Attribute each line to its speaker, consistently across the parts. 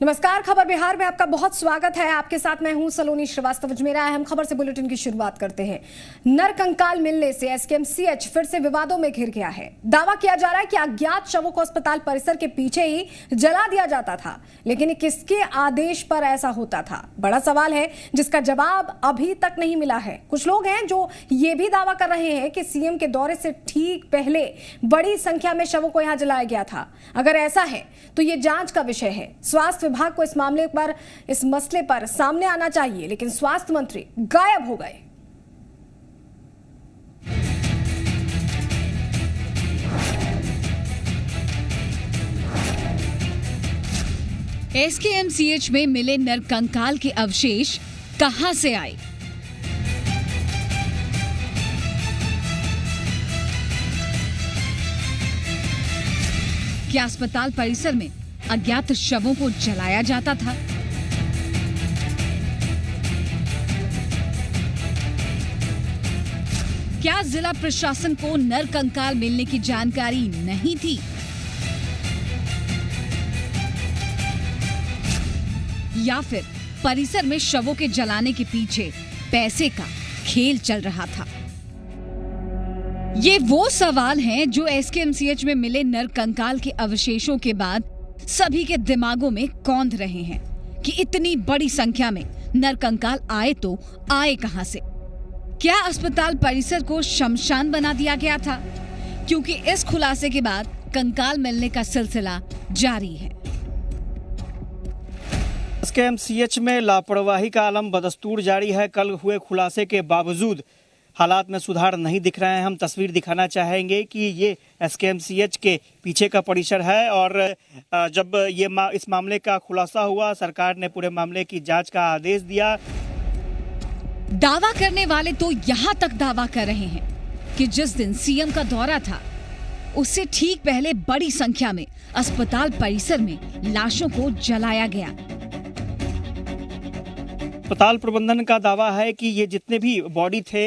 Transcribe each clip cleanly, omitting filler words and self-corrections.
Speaker 1: नमस्कार, खबर बिहार में आपका बहुत स्वागत है। आपके साथ मैं हूं सलोनी श्रीवास्तव। मेरा अहम खबर से बुलेटिन की शुरुआत करते हैं। नरकंकाल मिलने से एसकेएमसीएच फिर से विवादों में घिर गया है। दावा किया जा रहा है कि अज्ञात शवों को अस्पताल परिसर के पीछे ही जला दिया जाता था, लेकिन किसके आदेश पर ऐसा होता था? बड़ा सवाल है जिसका जवाब अभी तक नहीं मिला है। कुछ लोग हैं जो ये भी दावा कर रहे हैं कि सीएम के दौरे से ठीक पहले बड़ी संख्या में शवों को यहां जलाया गया था। अगर ऐसा है तो ये जांच का विषय है। स्वास्थ्य विभाग को इस मसले पर सामने आना चाहिए, लेकिन स्वास्थ्य मंत्री गायब हो गए।
Speaker 2: एसकेएमसीएच में मिले नरकंकाल के अवशेष कहां से आए? क्या अस्पताल परिसर में अज्ञात शवों को जलाया जाता था? क्या जिला प्रशासन को नरकंकाल मिलने की जानकारी नहीं थी? या फिर परिसर में शवों के जलाने के पीछे पैसे का खेल चल रहा था? ये वो सवाल हैं जो एसकेएमसीएच में मिले नरकंकाल के अवशेषों के बाद सभी के दिमागों में कौंध रहे हैं कि इतनी बड़ी संख्या में नरकंकाल आए तो आए कहां से? क्या अस्पताल परिसर को शमशान बना दिया गया था? क्योंकि इस खुलासे के बाद कंकाल मिलने का सिलसिला जारी है।
Speaker 3: एसकेएमसीएच में लापरवाही का आलम बदस्तूर जारी है। कल हुए खुलासे के बावजूद हालात में सुधार नहीं दिख रहे हैं। हम तस्वीर दिखाना चाहेंगे कि ये एसकेएमसीएच के पीछे का परिसर है और जब इस मामले का खुलासा हुआ, सरकार ने पूरे मामले की जांच का आदेश दिया।
Speaker 2: दावा करने वाले तो यहां तक दावा कर रहे हैं कि जिस दिन सीएम का दौरा था उससे ठीक पहले बड़ी संख्या में अस्पताल परिसर में लाशों को जलाया गया।
Speaker 3: अस्पताल प्रबंधन का दावा है कि ये जितने भी बॉडी थे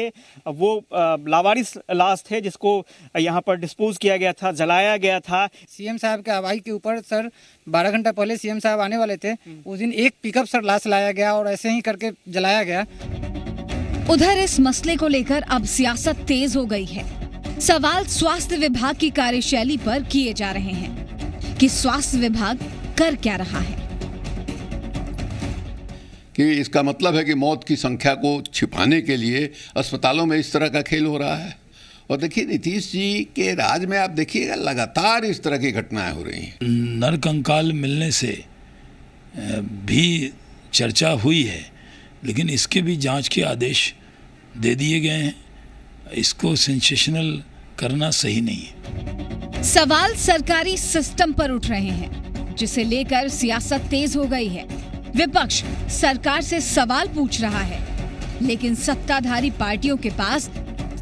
Speaker 3: वो लावारिस लाश थे, जिसको यहाँ पर डिस्पोज किया गया था, जलाया गया था।
Speaker 4: सीएम साहब के हवाई के ऊपर सर 12 घंटा पहले सीएम साहब आने वाले थे। उस दिन एक पिकअप सर लाश लाया गया और ऐसे ही करके जलाया गया।
Speaker 2: उधर इस मसले को लेकर अब सियासत तेज हो गई है। सवाल स्वास्थ्य विभाग की कार्यशैली पर किए जा रहे हैं कि स्वास्थ्य विभाग कर क्या रहा है।
Speaker 5: कि इसका मतलब है कि मौत की संख्या को छिपाने के लिए अस्पतालों में इस तरह का खेल हो रहा है। और देखिए, नीतीश जी के राज में आप देखिएगा लगातार इस तरह की घटनाएं हो रही हैं।
Speaker 6: नरकंकाल मिलने से भी चर्चा हुई है, लेकिन इसके भी जांच के आदेश दे दिए गए हैं। इसको सेंसेशनल करना सही नहीं है।
Speaker 2: सवाल सरकारी सिस्टम पर उठ रहे हैं, जिसे लेकर सियासत तेज हो गई है। विपक्ष सरकार से सवाल पूछ रहा है, लेकिन सत्ताधारी पार्टियों के पास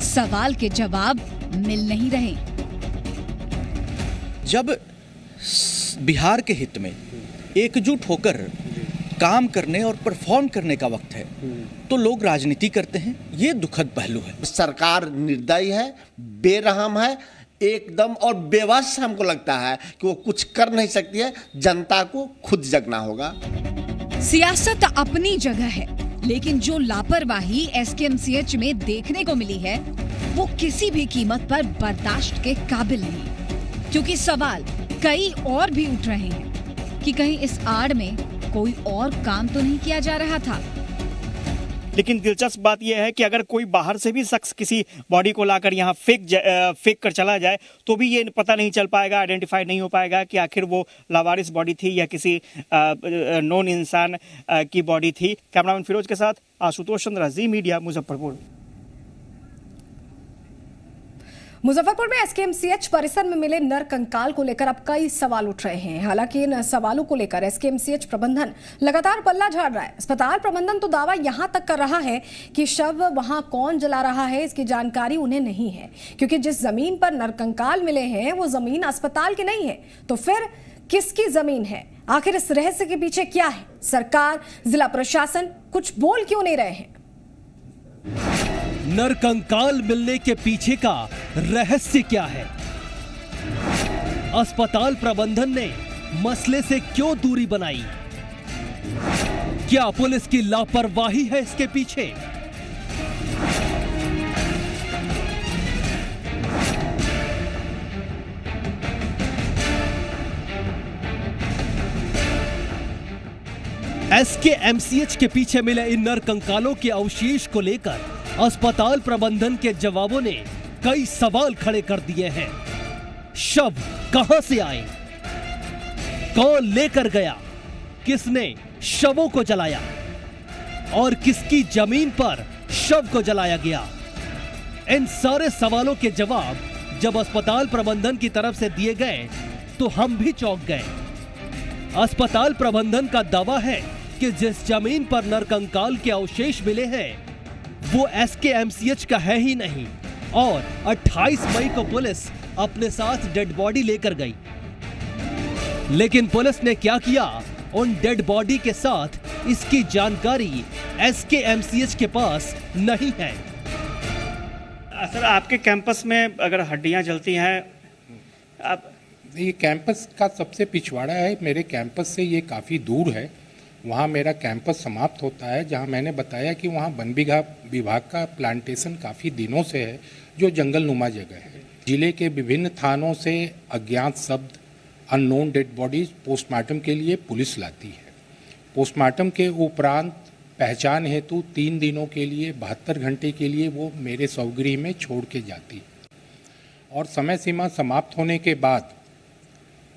Speaker 2: सवाल के जवाब मिल नहीं रहे।
Speaker 7: जब बिहार के हित में एकजुट होकर काम करने और परफॉर्म करने का वक्त है तो लोग राजनीति करते हैं। ये दुखद पहलू है।
Speaker 8: सरकार निर्दयी है, बेरहम है एकदम, और बेवश हमको लगता है कि वो कुछ कर नहीं सकती है। जनता को खुद जगना होगा।
Speaker 2: सियासत अपनी जगह है, लेकिन जो लापरवाही एसकेएमसीएच में देखने को मिली है वो किसी भी कीमत पर बर्दाश्त के काबिल नहीं। क्योंकि सवाल कई और भी उठ रहे हैं कि कहीं इस आड़ में कोई और काम तो नहीं किया जा रहा था।
Speaker 3: लेकिन दिलचस्प बात यह है कि अगर कोई बाहर से भी शख्स किसी बॉडी को लाकर यहाँ फेंक कर चला जाए तो भी ये पता नहीं चल पाएगा, आइडेंटिफाई नहीं हो पाएगा कि आखिर वो लावारिस बॉडी थी या किसी नॉन इंसान की बॉडी थी। कैमरामैन फिरोज के साथ आशुतोष चंद्र, जी मीडिया, मुजफ्फरपुर।
Speaker 1: मुजफ्फरपुर में एसकेएमसीएच परिसर में मिले नरकंकाल को लेकर अब कई सवाल उठ रहे हैं। हालांकि इन सवालों को लेकर एसकेएमसीएच प्रबंधन लगातार पल्ला झाड़ रहा है। अस्पताल प्रबंधन तो दावा यहां तक कर रहा है कि शव वहां कौन जला रहा है इसकी जानकारी उन्हें नहीं है, क्योंकि जिस जमीन पर नरकंकाल मिले हैं वो जमीन अस्पताल की नहीं है। तो फिर किसकी जमीन है? आखिर इस रहस्य के पीछे क्या है? सरकार, जिला प्रशासन कुछ बोल क्यों नहीं रहे हैं?
Speaker 9: नरकंकाल मिलने के पीछे का रहस्य क्या है? अस्पताल प्रबंधन ने मसले से क्यों दूरी बनाई? क्या पुलिस की लापरवाही है इसके पीछे? SKMCH के पीछे मिले इन नरकंकालों के अवशेष को लेकर अस्पताल प्रबंधन के जवाबों ने कई सवाल खड़े कर दिए हैं। शव कहां से आए? कौन लेकर गया? किसने शवों को जलाया? और किसकी जमीन पर शव को जलाया गया? इन सारे सवालों के जवाब जब अस्पताल प्रबंधन की तरफ से दिए गए तो हम भी चौंक गए। अस्पताल प्रबंधन का दावा है कि जिस जमीन पर नरकंकाल के अवशेष मिले हैं वो SKMCH का है ही नहीं और 28 मई को पुलिस अपने साथ डेड बॉडी लेकर गई। लेकिन पुलिस ने क्या किया? उन डेड बॉडी के साथ इसकी जानकारी SKMCH के पास नहीं है।
Speaker 3: सर, आपके कैंपस में अगर हड्डियां जलती हैं, आप
Speaker 10: ये कैंपस का सबसे पिछवाड़ा है। मेरे कैंपस से ये काफ़ी दूर है। वहाँ मेरा कैंपस समाप्त होता है, जहाँ मैंने बताया कि वहाँ वन विभाग का प्लांटेशन काफ़ी दिनों से है, जो जंगलनुमा जगह है। जिले के विभिन्न थानों से अज्ञात शब्द, अननोन डेड बॉडीज पोस्टमार्टम के लिए पुलिस लाती है। पोस्टमार्टम के उपरांत पहचान हेतु 3 दिनों के लिए 72 घंटे के लिए वो मेरे स्वगृह में छोड़ के जाती है और समय सीमा समाप्त होने के बाद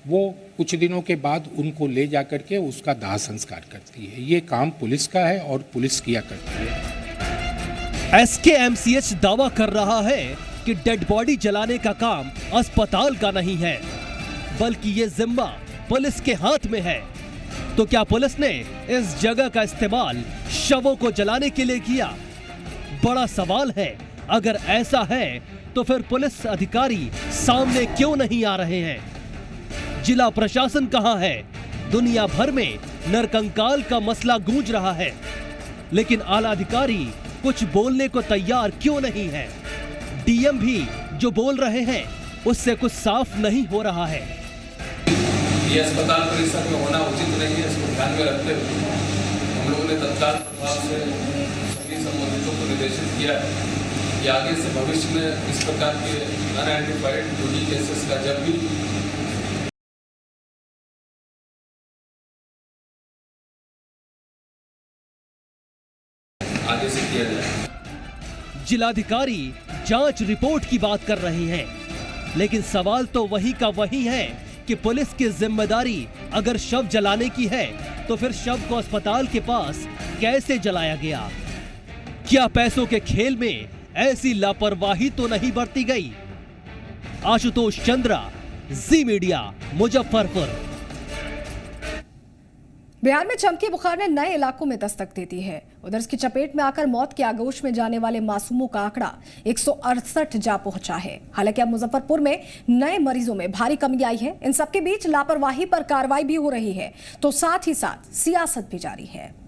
Speaker 10: वो कुछ दिनों के बाद उनको ले जा करके उसका दाह संस्कार करती है। ये काम पुलिस का है और पुलिस किया करती है।
Speaker 9: SKMCH दावा कर रहा है कि डेड बॉडी जलाने का काम अस्पताल का नहीं है, बल्कि ये जिम्मा पुलिस के हाथ में है। तो क्या पुलिस ने इस जगह का इस्तेमाल शवों को जलाने के लिए किया? बड़ा सवाल है। अगर ऐसा है तो फिर पुलिस अधिकारी सामने क्यों नहीं आ रहे हैं? जिला प्रशासन कहां है? दुनिया भर में नरकंकाल का मसला गूंज रहा है, लेकिन आला अधिकारी कुछ बोलने को तैयार क्यों नहीं है? डीएम भी जो बोल रहे हैं उससे कुछ साफ नहीं हो रहा है।
Speaker 11: ये अस्पताल परिसर में होना उचित नहीं है। इसको ध्यान में रखते हुए हम लोगों ने तत्काल प्रभाव से सभी संबंधितों को निर्देशित किया है कि आगे से भविष्य में इस प्रकार के अनआइडेंटिफाइड ड्यूटी केसेस का जब भी आगे से किया जाए।
Speaker 9: जिलाधिकारी जांच रिपोर्ट की बात कर रहे हैं, लेकिन सवाल तो वही का वही है कि पुलिस की जिम्मेदारी अगर शव जलाने की है तो फिर शव को अस्पताल के पास कैसे जलाया गया? क्या पैसों के खेल में ऐसी लापरवाही तो नहीं बरती गई? आशुतोष चंद्रा, जी मीडिया, मुजफ्फरपुर।
Speaker 1: बिहार में चमकी बुखार ने नए इलाकों में दस्तक दे दी है। उधर इसकी चपेट में आकर मौत के आगोश में जाने वाले मासूमों का आंकड़ा 168 जा पहुंचा है। हालांकि अब मुजफ्फरपुर में नए मरीजों में भारी कमी आई है। इन सबके बीच लापरवाही पर कार्रवाई भी हो रही है, तो साथ ही साथ सियासत भी जारी है।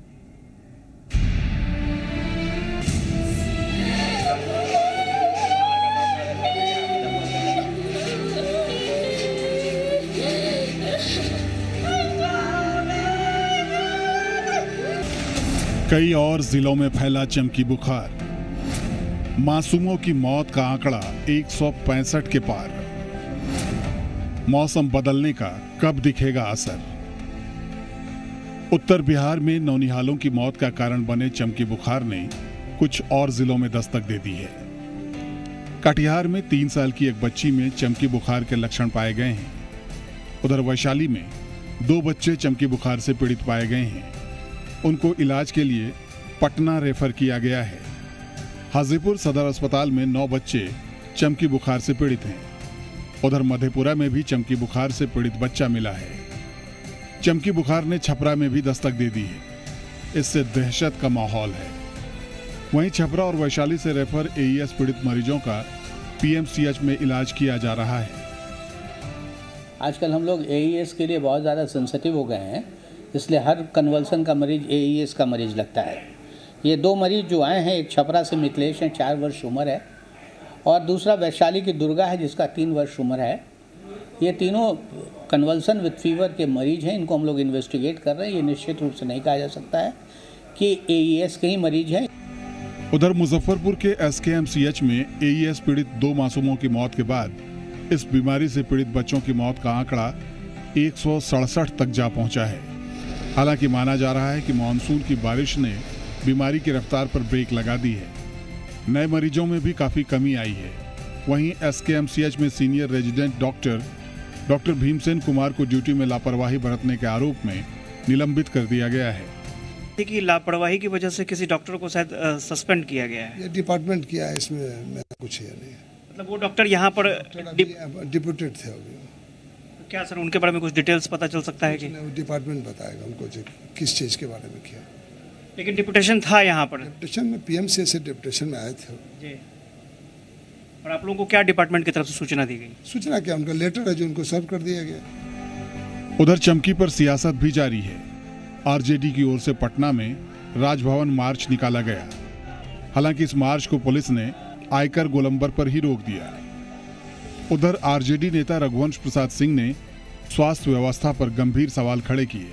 Speaker 12: कई और जिलों में फैला चमकी बुखार। मासूमों की मौत का आंकड़ा 165 के पार। मौसम बदलने का कब दिखेगा असर? उत्तर बिहार में नौनिहालों की मौत का कारण बने चमकी बुखार ने कुछ और जिलों में दस्तक दे दी है। कटिहार में 3 साल की एक बच्ची में चमकी बुखार के लक्षण पाए गए हैं। उधर वैशाली में 2 बच्चे चमकी बुखार से पीड़ित पाए गए हैं। उनको इलाज के लिए पटना रेफर किया गया है। हाजीपुर सदर अस्पताल में 9 बच्चे चमकी बुखार से पीड़ित हैं। उधर मधेपुरा में भी चमकी बुखार से पीड़ित बच्चा मिला है। चमकी बुखार ने छपरा में भी दस्तक दे दी है। इससे दहशत का माहौल है। वहीं छपरा और वैशाली से रेफर एईएस पीड़ित मरीजों का पीएमसीएच में इलाज किया जा रहा है।
Speaker 13: आजकल हम लोग एईएस के लिए बहुत ज़्यादा सेंसिटिव हो गए हैं, इसलिए हर कन्वल्सन का मरीज एईएस का मरीज लगता है। ये 2 मरीज जो आए हैं, एक छपरा से मिथिलेश हैं, 4 वर्ष उम्र है, और दूसरा वैशाली की दुर्गा है जिसका 3 वर्ष उम्र है। ये तीनों कन्वल्सन विथ फीवर के मरीज हैं, इनको हम लोग इन्वेस्टिगेट कर रहे हैं। ये निश्चित रूप से नहीं कहा जा सकता है कि AES के ही मरीज हैं।
Speaker 12: उधर मुजफ्फरपुर के SKMCH में AES पीड़ित 2 मासूमों की मौत के बाद इस बीमारी से पीड़ित बच्चों की मौत का आंकड़ा 167 तक जा पहुंचा है। हालांकि माना जा रहा है कि मानसून की बारिश ने बीमारी की रफ्तार पर ब्रेक लगा दी है। नए मरीजों में भी काफी कमी आई है। वहीं SKMCH में senior resident doctor Bhimsen Kumar को ड्यूटी में लापरवाही बरतने के आरोप में निलंबित कर दिया गया है।
Speaker 3: कि लापरवाही की वजह से किसी डॉक्टर को शायद सस्पेंड किया गया है।
Speaker 14: ये डिपार्टमेंट किया है, इसमें मैं कुछ है नहीं।
Speaker 3: मतलब वो डॉक्टर यहाँ पर
Speaker 14: डिप्यूटेड थे अभी।
Speaker 3: क्या सर उनके बारे में कुछ डिटेल्स पता चल सकता है कि
Speaker 14: डिपार्टमेंट बताएगा उनको किस चीज़ के बारे में किया।
Speaker 3: लेकिन डिप्यूटेशन था यहाँ पर।
Speaker 14: डिप्यूटेशन में PMC से डिप्यूटेशन में आए थे
Speaker 3: जी। और आप लोगों को क्या डिपार्टमेंट की तरफ से सूचना दी गई?
Speaker 14: सूचना क्या, उनका लेटर है जो उनको सर्व कर दिया गया।
Speaker 12: उधर चमकी पर सियासत भी जारी है। RJD की ओर से पटना में राजभवन मार्च निकाला गया। हालांकि इस मार्च को पुलिस ने आयकर गोलंबर पर ही रोक दिया। उधर RJD नेता रघुवंश प्रसाद सिंह ने स्वास्थ्य व्यवस्था पर गंभीर सवाल खड़े किए।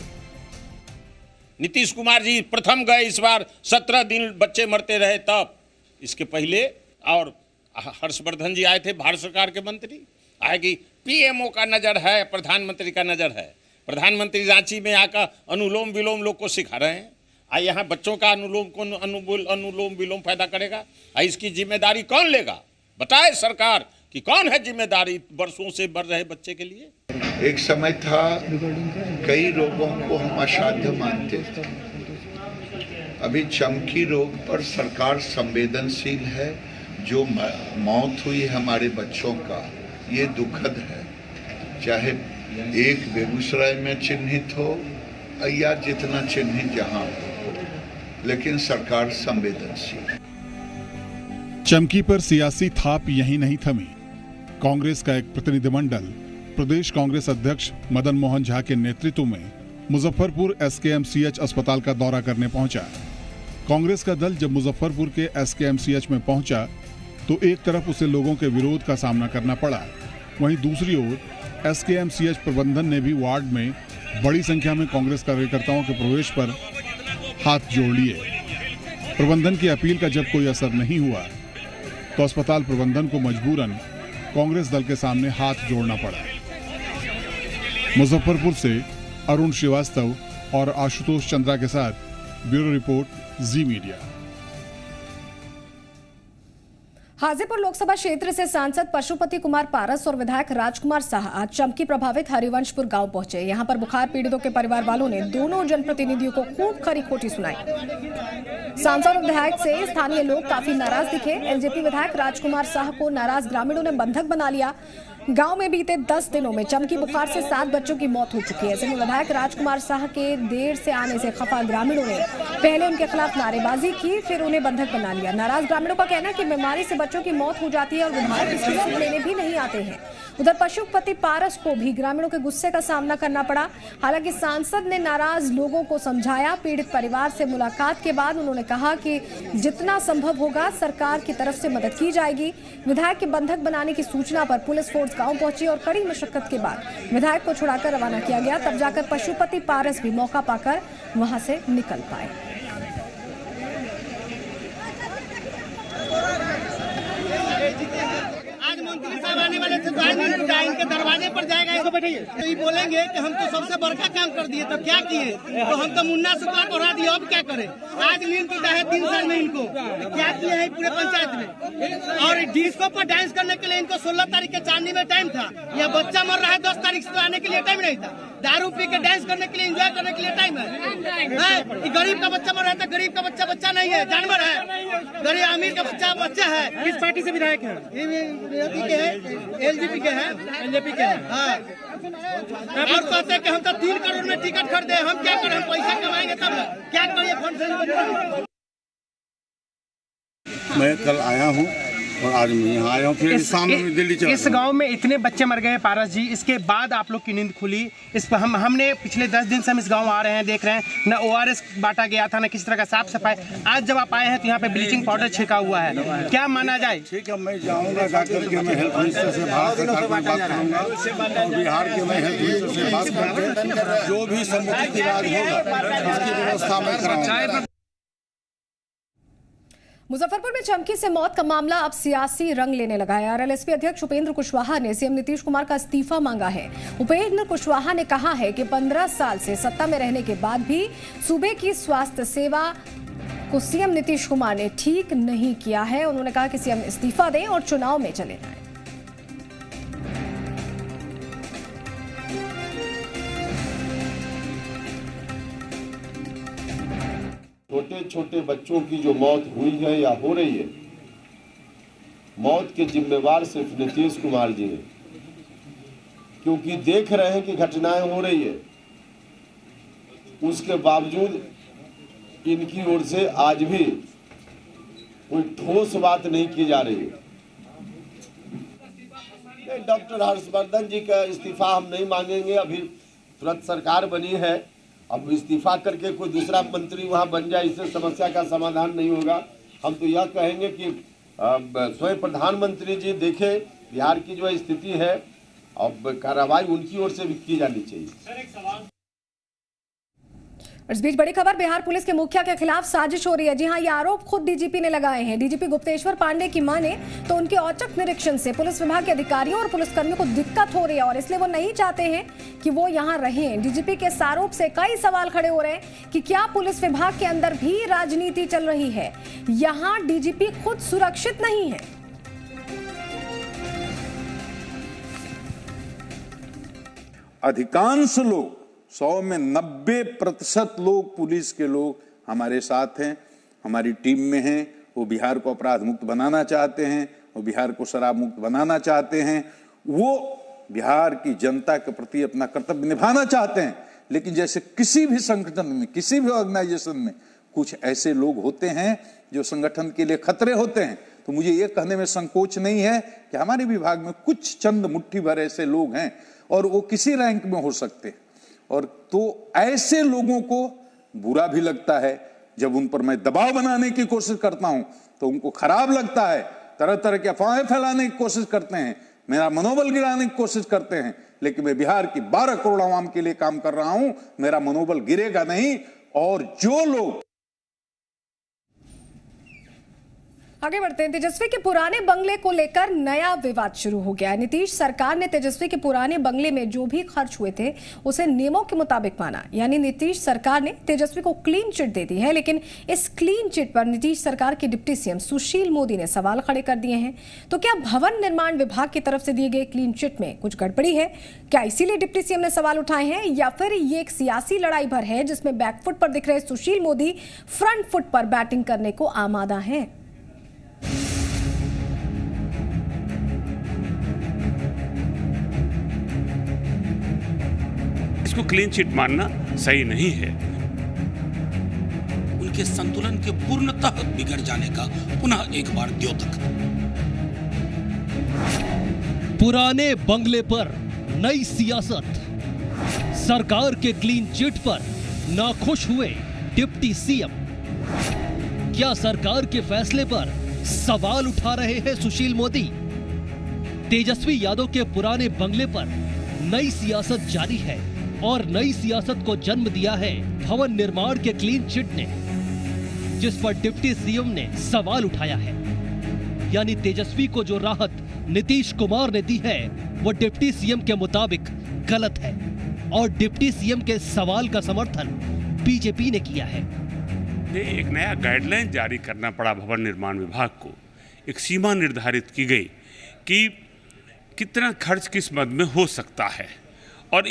Speaker 15: नीतीश कुमार जी प्रथम गए, इस बार 17 दिन बच्चे मरते रहे तब। इसके पहले और हर्षवर्धन जी आए थे, भारत सरकार के मंत्री आए कि PMO का नजर है, प्रधानमंत्री का नजर है। प्रधानमंत्री रांची में आकर अनुलोम विलोम लोग को सिखा रहे हैं। यहाँ बच्चों का अनुलोम विलोम पैदा करेगा। इसकी जिम्मेदारी कौन लेगा? बताए सरकार कि कौन है जिम्मेदारी वर्षों से बढ़ रहे बच्चे के लिए।
Speaker 16: एक समय था कई रोगों को हम असाध्य मानते थे। अभी चमकी रोग पर सरकार संवेदनशील है। जो मौत हुई हमारे बच्चों का, ये दुखद है। चाहे एक बेगूसराय में चिन्हित हो या जितना चिन्हित जहां हो, लेकिन सरकार संवेदनशील।
Speaker 12: चमकी पर सियासी थाप यहीं नहीं थमी। कांग्रेस का एक प्रतिनिधिमंडल प्रदेश कांग्रेस अध्यक्ष मदन मोहन झा के नेतृत्व में मुजफ्फरपुर SKMCH अस्पताल का दौरा करने पहुंचा। कांग्रेस का दल जब मुजफ्फरपुर के SKMCH में पहुंचा तो एक तरफ उसे लोगों के विरोध का सामना करना पड़ा, वहीं दूसरी ओर SKMCH प्रबंधन ने भी वार्ड में बड़ी संख्या में कांग्रेस कार्यकर्ताओं के प्रवेश पर हाथ जोड़ लिए। प्रबंधन की अपील का जब कोई असर नहीं हुआ तो अस्पताल प्रबंधन को मजबूरन कांग्रेस दल के सामने हाथ जोड़ना पड़ा। मुजफ्फरपुर से अरुण श्रीवास्तव और आशुतोष चंद्रा के साथ ब्यूरो रिपोर्ट, जी मीडिया।
Speaker 1: हाजीपुर लोकसभा क्षेत्र से सांसद पशुपति कुमार पारस और विधायक राजकुमार शाह आज चमकी प्रभावित हरिवंशपुर गांव पहुंचे। यहां पर बुखार पीड़ितों के परिवार वालों ने दोनों जनप्रतिनिधियों को खूब खरी खोटी सुनाई। सांसद और विधायक से स्थानीय लोग काफी नाराज दिखे। LJP विधायक राजकुमार शाह को नाराज ग्रामीणों ने बंधक बना लिया। गांव में बीते 10 दिनों में चमकी बुखार से 7 बच्चों की मौत हो चुकी है। ऐसे में विधायक राजकुमार शाह के देर से आने से खफा ग्रामीणों ने पहले उनके खिलाफ नारेबाजी की, फिर उन्हें बंधक बना लिया। नाराज ग्रामीणों का कहना है कि बीमारी से बच्चों की मौत हो जाती है और विधायक इसकी सुध लेने भी नहीं आते हैं। उधर पशुपति पारस को भी ग्रामीणों के गुस्से का सामना करना पड़ा। हालांकि सांसद ने नाराज लोगों को समझाया। पीड़ित परिवार से मुलाकात के बाद उन्होंने कहा कि जितना संभव होगा सरकार की तरफ से मदद की जाएगी। विधायक के बंधक बनाने की सूचना पर पुलिस फोर्स गांव पहुंची और कड़ी मशक्कत के बाद विधायक को छुड़ाकर रवाना किया गया। तब जाकर पशुपति पारस भी मौका पाकर वहां से निकल पाए।
Speaker 17: आज मंत्री साहब आने वाले थे तो आज इनके दरवाजे पर जाएगा, इसको बैठाइए। तो ये बोलेंगे कि हम तो सबसे बड़का काम कर दिए, तो क्या किए? तो हम तो मुन्ना शुक्ला को हरा दिए, अब क्या करें? आज नींद टूटा है 3 साल में इनको, तो क्या किए हैं पूरे पंचायत में? और डिस्को पर डांस करने के लिए इनको 16 तारीख के चांदनी में टाइम था। यह बच्चा मर रहा है 10 तारीख से, तो आने के लिए टाइम नहीं था। दारू पी के डांस करने के लिए, एंजॉय करने के लिए टाइम है। गरीब का बच्चा मर रहा है तो गरीब का बच्चा नहीं है, जानवर है। गरीब अमीर का बच्चा है। किस पार्टी से विधायक है? LJP के हैं। LJP के हैं, हाँ। और कहते हैं कि हम तो 3 करोड़ में टिकट खरीदे, हम क्या करें? हम पैसा कमाएंगे तब क्या करिए?
Speaker 18: मैं कल आया हूँ और आज मैं यहाँ आया हूँ, फिर शाम में दिल्ली चला।
Speaker 19: इस गांव में इतने बच्चे मर गए पारस जी, इसके बाद आप लोग की नींद खुली। इस पर हमने पिछले 10 दिन से हम इस गांव आ रहे हैं, देख रहे हैं न ORS बांटा गया था, न किसी तरह का साफ सफाई। आज जब आप आए हैं तो यहाँ पे ब्लीचिंग पाउडर छिड़का हुआ है, क्या माना जाए?
Speaker 18: ठीक है, मैं जाऊँगा जाकर के मैं हेल्थ मिनिस्टर से भारत सरकार में बात करूँगा और बिहार के मैं हेल्थ मिनिस्टर से बात करके जो भी समुचित इलाज होगा उसकी व्यवस्था मैं कराऊंगा।
Speaker 1: मुजफ्फरपुर में चमकी से मौत का मामला अब सियासी रंग लेने लगा है। RLSP अध्यक्ष उपेंद्र कुशवाहा ने सीएम नीतीश कुमार का इस्तीफा मांगा है। उपेंद्र कुशवाहा ने कहा है कि 15 साल से सत्ता में रहने के बाद भी सूबे की स्वास्थ्य सेवा को सीएम नीतीश कुमार ने ठीक नहीं किया है। उन्होंने कहा कि सीएम इस्तीफा दें और चुनाव में चले जाएं।
Speaker 20: छोटे छोटे बच्चों की जो मौत हुई है या हो रही है, मौत के जिम्मेवार सिर्फ नीतीश कुमार जी हैं, क्योंकि देख रहे हैं कि घटनाएं हो रही है, उसके बावजूद इनकी ओर से आज भी कोई ठोस बात नहीं की जा रही है। डॉक्टर हर्षवर्धन जी का इस्तीफा हम नहीं मांगेंगे, अभी तुरंत सरकार बनी है, अब इस्तीफा करके कोई दूसरा मंत्री वहां बन जाए, इससे समस्या का समाधान नहीं होगा। हम तो यह कहेंगे कि स्वयं प्रधानमंत्री जी देखे बिहार की जो स्थिति है, अब कार्रवाई उनकी ओर से भी की जानी चाहिए।
Speaker 1: इस बीच बड़ी खबर, बिहार पुलिस के मुखिया के खिलाफ साजिश हो रही है। जी हां, ये आरोप खुद डीजीपी ने लगाए हैं। डीजीपी गुप्तेश्वर पांडे की माने तो उनके औचक निरीक्षण से पुलिस विभाग के अधिकारियों और पुलिसकर्मियों को दिक्कत हो रही है और इसलिए वो नहीं चाहते हैं कि वो यहां रहें। डीजीपी के इस आरोप से कई सवाल खड़े हो रहे हैं कि क्या पुलिस विभाग के अंदर भी राजनीति चल रही है, यहां डीजीपी खुद सुरक्षित नहीं है।
Speaker 21: अधिकांश लोग 100 में 90% लोग, पुलिस के लोग हमारे साथ हैं, हमारी टीम में हैं। वो बिहार को अपराध मुक्त बनाना चाहते हैं, वो बिहार को शराब मुक्त बनाना चाहते हैं, वो बिहार की जनता के प्रति अपना कर्तव्य निभाना चाहते हैं। लेकिन जैसे किसी भी संगठन में, किसी भी ऑर्गेनाइजेशन में कुछ ऐसे लोग होते हैं जो संगठन के लिए खतरे होते हैं, तो मुझे ये कहने में संकोच नहीं है कि हमारे विभाग में कुछ चंद मुट्ठी भर ऐसे लोग हैं और वो किसी रैंक में हो सकते हैं। और तो ऐसे लोगों को बुरा भी लगता है जब उन पर मैं दबाव बनाने की कोशिश करता हूं, तो उनको खराब लगता है, तरह तरह की अफवाहें फैलाने की कोशिश करते हैं, मेरा मनोबल गिराने की कोशिश करते हैं। लेकिन मैं बिहार की 12 करोड़ आवाम के लिए काम कर रहा हूं, मेरा मनोबल गिरेगा नहीं। और जो लोग
Speaker 1: आगे बढ़ते हैं। तेजस्वी के पुराने बंगले को लेकर नया विवाद शुरू हो गया है। नीतीश सरकार ने तेजस्वी के पुराने बंगले में जो भी खर्च हुए थे उसे नियमों के मुताबिक माना, यानी नीतीश सरकार ने तेजस्वी को क्लीन चिट दे दी है। लेकिन इस क्लीन चिट पर नीतीश सरकार के डिप्टी सीएम सुशील मोदी ने सवाल खड़े कर दिए हैं। तो क्या भवन निर्माण विभाग की तरफ से दिए गए क्लीन चिट में कुछ गड़बड़ी है? क्या इसीलिए डिप्टी सीएम ने सवाल उठाए हैं, या फिर ये एक सियासी लड़ाई भर है जिसमें बैकफुट पर दिख रहे सुशील मोदी फ्रंट फुट पर बैटिंग करने को आमादा है?
Speaker 22: इसको क्लीन चिट मानना सही नहीं है।
Speaker 23: उनके संतुलन के पूर्णतः बिगड़ जाने का पुनः एक बार द्योतक।
Speaker 9: पुराने बंगले पर नई सियासत, सरकार के क्लीन चिट पर नाखुश हुए डिप्टी सीएम। क्या सरकार के फैसले पर सवाल उठा रहे हैं सुशील मोदी? तेजस्वी यादव के पुराने बंगले पर नई सियासत जारी है और नई सियासत को जन्म दिया है भवन निर्माण के क्लीन चिट ने, जिस पर डिप्टी सीएम ने सवाल उठाया है। यानी तेजस्वी को जो राहत नीतीश कुमार ने दी है वो डिप्टी सीएम के मुताबिक गलत है और डिप्टी सीएम के सवाल का समर्थन बीजेपी ने किया है।
Speaker 22: एक नया गाइडलाइन जारी करना पड़ा भवन निर्माण विभाग को। एक सीमा निर्धारित की गई कि कितना खर्च किस मद में हो सकता है, और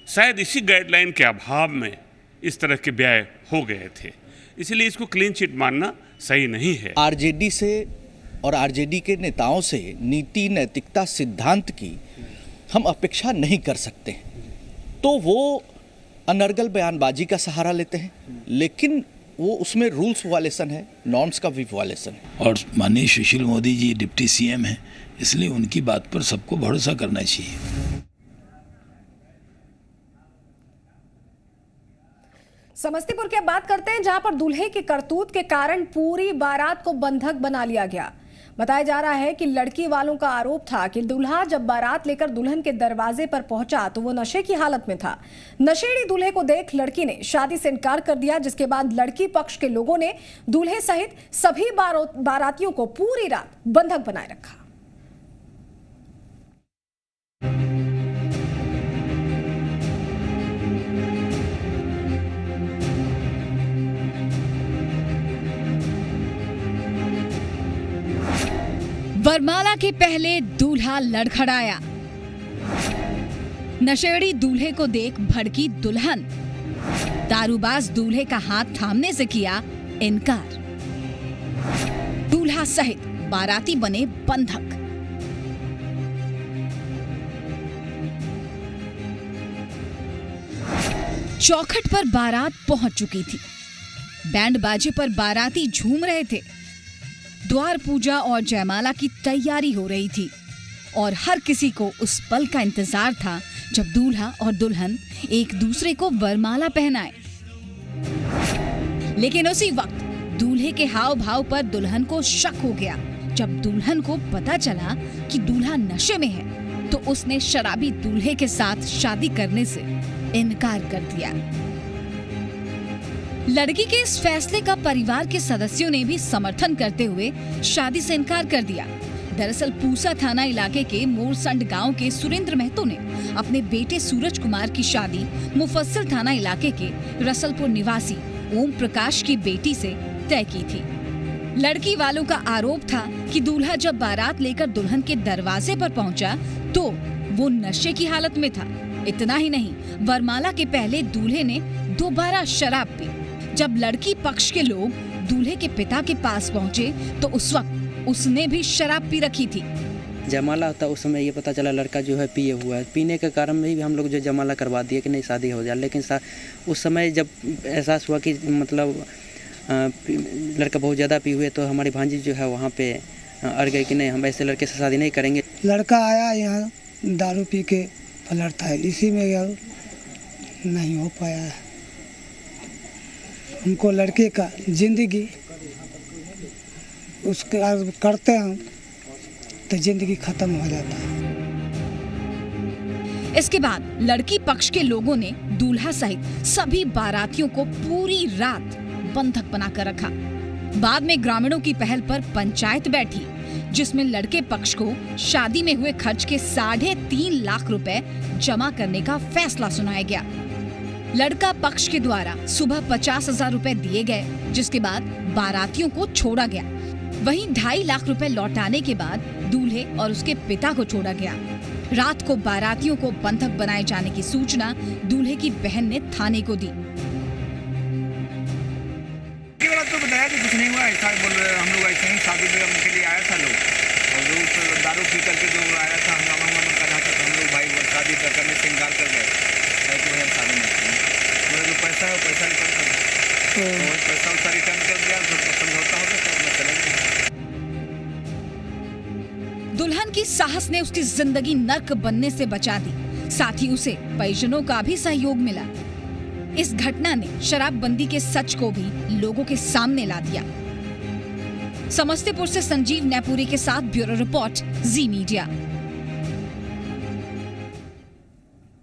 Speaker 22: शायद इसी गाइडलाइन के अभाव में इस तरह के व्यय हो गए थे। इसलिए इसको क्लीन चिट मानना सही नहीं है।
Speaker 7: आरजेडी से और आरजेडी के नेताओं से नीति, नैतिकता, सिद्धांत की हम अपेक्षा नहीं कर सकते, तो वो अनर्गल बयानबाजी का सहारा लेते हैं। लेकिन वो उसमें रूल्स वायलेशन है, नॉर्म्स का भी वायलेशन है।
Speaker 23: और माननीय सुशील मोदी जी डिप्टी सीएम हैं, इसलिए उनकी बात पर सबको भरोसा करना चाहिए।
Speaker 1: समस्तीपुर की बात करते हैं, जहां पर दूल्हे की करतूत के कारण पूरी बारात को बंधक बना लिया गया। बताया जा रहा है कि लड़की वालों का आरोप था कि दूल्हा जब बारात लेकर दुल्हन के दरवाजे पर पहुंचा तो वो नशे की हालत में था। नशेड़ी दूल्हे को देख लड़की ने शादी से इनकार कर दिया, जिसके बाद लड़की पक्ष के लोगों ने दूल्हे सहित सभी बारातियों को पूरी रात बंधक बनाए रखा।
Speaker 2: वरमाला के पहले दूल्हा लड़खड़ाया। नशेड़ी दूल्हे को देख भड़की दुल्हन। दारूबाज दूल्हे का हाथ थामने से किया इनकार। दूल्हा सहित बाराती बने बंधक। चौखट पर बारात पहुंच चुकी थी। बैंड बाजे पर बाराती झूम रहे थे। द्वार पूजा और जयमाला की तैयारी हो रही थी और हर किसी को उस पल का इंतजार था जब दूल्हा और दुल्हन एक दूसरे को वरमाला पहनाए। लेकिन उसी वक्त दूल्हे के हाव भाव पर दुल्हन को शक हो गया। जब दुल्हन को पता चला कि दूल्हा नशे में है तो उसने शराबी दूल्हे के साथ शादी करने से इनकार कर दिया। लड़की के इस फैसले का परिवार के सदस्यों ने भी समर्थन करते हुए शादी से इनकार कर दिया। दरअसल पूसा थाना इलाके के मोरसंड गांव के सुरेंद्र महतो ने अपने बेटे सूरज कुमार की शादी मुफस्सिल थाना इलाके के रसलपुर निवासी ओम प्रकाश की बेटी से तय की थी। लड़की वालों का आरोप था कि दूल्हा जब बारात लेकर दुल्हन के दरवाजे पर पहुंचा तो वो नशे की हालत में था। इतना ही नहीं, वरमाला के पहले दूल्हे ने दोबारा शराब पी। जब लड़की पक्ष के लोग दूल्हे के पिता के पास पहुंचे तो उस वक्त उसने भी शराब पी रखी थी।
Speaker 4: जयमाला होता उस समय ये पता चला लड़का जो है पिए हुआ है। पीने के कारण में भी हम लोग जो जयमाला करवा दिए कि नहीं शादी हो जाए। लेकिन उस समय जब एहसास हुआ कि मतलब लड़का बहुत ज़्यादा पी हुए तो हमारी भांजी जो है वहाँ पे अड़ गई कि नहीं, हम ऐसे लड़के से शादी नहीं करेंगे।
Speaker 5: लड़का आया यहाँ दारू पी के पलटता है, इसी में यार नहीं हो पाया है। हमको लड़के का जिंदगी उसके करते हैं तो जिंदगी खत्म हो जाता है।
Speaker 2: इसके बाद लड़की पक्ष के लोगों ने दूल्हा सहित सभी बारातियों को पूरी रात बंधक बनाकर रखा। बाद में ग्रामीणों की पहल पर पंचायत बैठी, जिसमें लड़के पक्ष को शादी में हुए खर्च के 3.5 लाख रुपए जमा करने का फैसला सुनाया गया। लड़का पक्ष के द्वारा सुबह 50,000 रुपए दिए गए, जिसके बाद बारातियों को छोड़ा गया। वहीं 2.5 लाख रुपए लौटाने के बाद दूल्हे और उसके पिता को छोड़ा गया। रात को बारातियों को बंधक बनाए जाने की सूचना दूल्हे की बहन ने थाने को दी।
Speaker 6: तो बताया कि कुछ नहीं हुआ, ऐसा बोल रहे हम लोग ऐसे ही शादी में उनके लिए आया था लोग, और लोग दारू पी करके जो आया था हंगामा कर रहा था तो हम लोग भाई वो शादी करने से इनकार कर गए। शादी में जो पैसा है वो पैसा रिटर्न कर दिया, पैसा उसका रिटर्न कर दिया, समझौता हो गया तो चलेंगे।
Speaker 2: दुल्हन की साहस ने उसकी जिंदगी नर्क बनने से बचा दी, साथ ही उसे परिजनों का भी सहयोग मिला। इस घटना ने शराबबंदी के सच को भी लोगों के सामने ला दिया। समस्तीपुर से संजीव नैपुरी के साथ ब्यूरो रिपोर्ट, जी मीडिया।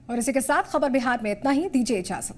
Speaker 1: और इसी के साथ खबर बिहार में इतना ही। दीजिए इजाजत।